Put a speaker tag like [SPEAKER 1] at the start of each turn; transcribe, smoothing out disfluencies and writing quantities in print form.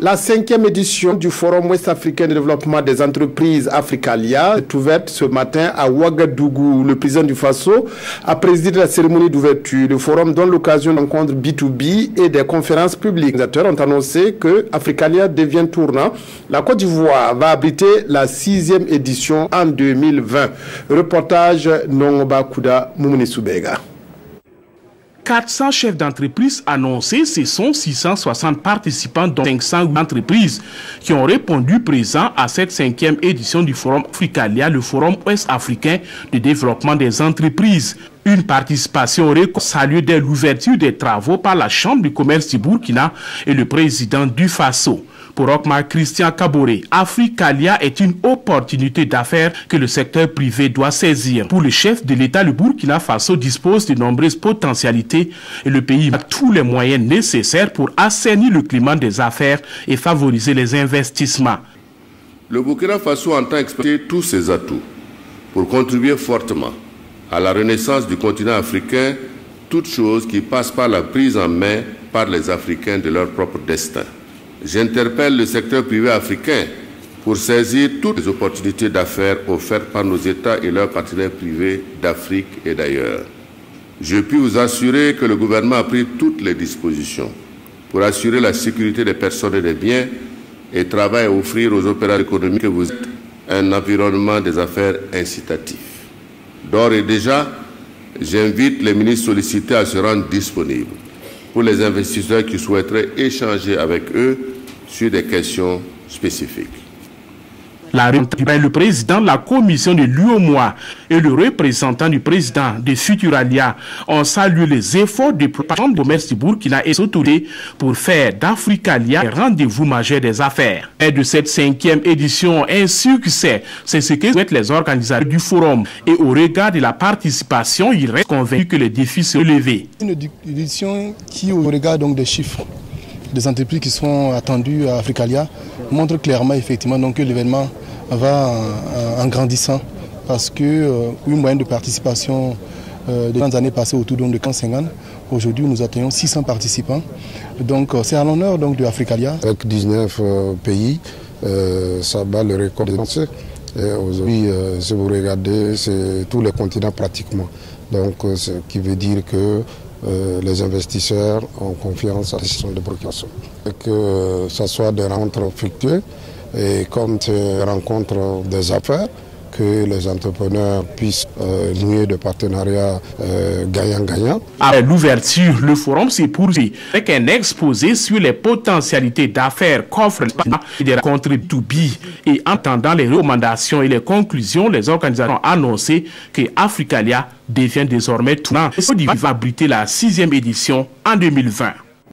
[SPEAKER 1] La 5e édition du Forum ouest-africain de développement des entreprises Africalia est ouverte ce matin à Ouagadougou. Le président du Faso a présidé la cérémonie d'ouverture. Le forum donne l'occasion de rencontres B2B et des conférences publiques. Les acteurs ont annoncé que Africalia devient tournant. La Côte d'Ivoire va abriter la 6e édition en 2020. Reportage Nongoba Kouda Moumouni Soubega.
[SPEAKER 2] 400 chefs d'entreprise annoncés, ce sont 660 participants dont 500 entreprises qui ont répondu présents à cette 5e édition du Forum Africalia, le Forum ouest-africain de développement des entreprises. Une participation saluée dès l'ouverture des travaux par la Chambre du commerce du Burkina et le président du Faso. Pour Okmar Christian Kaboré, Africalia est une opportunité d'affaires que le secteur privé doit saisir. Pour le chef de l'État, le Burkina Faso dispose de nombreuses potentialités et le pays a tous les moyens nécessaires pour assainir le climat des affaires et favoriser les investissements.
[SPEAKER 3] Le Burkina Faso entend exploiter tous ses atouts pour contribuer fortement à la renaissance du continent africain, toute chose qui passe par la prise en main par les Africains de leur propre destin. J'interpelle le secteur privé africain pour saisir toutes les opportunités d'affaires offertes par nos États et leurs partenaires privés d'Afrique et d'ailleurs. Je puis vous assurer que le gouvernement a pris toutes les dispositions pour assurer la sécurité des personnes et des biens et travaille à offrir aux opérateurs économiques que vous êtes un environnement des affaires incitatif. D'ores et déjà, j'invite les ministres sollicités à se rendre disponibles pour les investisseurs qui souhaiteraient échanger avec eux sur des questions spécifiques.
[SPEAKER 2] Le président de la commission de l'UOMOA et le représentant du président de Futuralia ont salué les efforts de la Chambre de commerce du Burkina et Sotoudé pour faire d'Africalia un rendez-vous majeur des affaires. Et de cette 5e édition, un succès, c'est ce que souhaitent les organisateurs du forum. Et au regard de la participation, ils restent convaincus que les défis se relèvent.
[SPEAKER 4] Une édition qui, au regard donc des chiffres des entreprises qui sont attendues à Africalia, montre clairement effectivement donc, que l'événement va en grandissant parce que une moyenne de participation des années passées autour de 150. Aujourd'hui, nous atteignons 600 participants. Donc, c'est à l'honneur de Africalia.
[SPEAKER 5] Avec 19 pays, ça bat le record des lancers. Aujourd'hui, si vous regardez, c'est tous les continents pratiquement. Donc, ce qui veut dire que les investisseurs ont confiance à la décision de Burkina Faso. Que ce soit des rencontres fructueuses et comme des rencontres des affaires, que les entrepreneurs puissent nouer des partenariats gagnant-gagnant.
[SPEAKER 2] Après l'ouverture, le forum s'est poursuivi avec un exposé sur les potentialités d'affaires qu'offre des rencontres B2B. Et en attendant les recommandations et les conclusions, les organisateurs ont annoncé que Africalia devient désormais tournant et va abriter la 6e édition en 2020.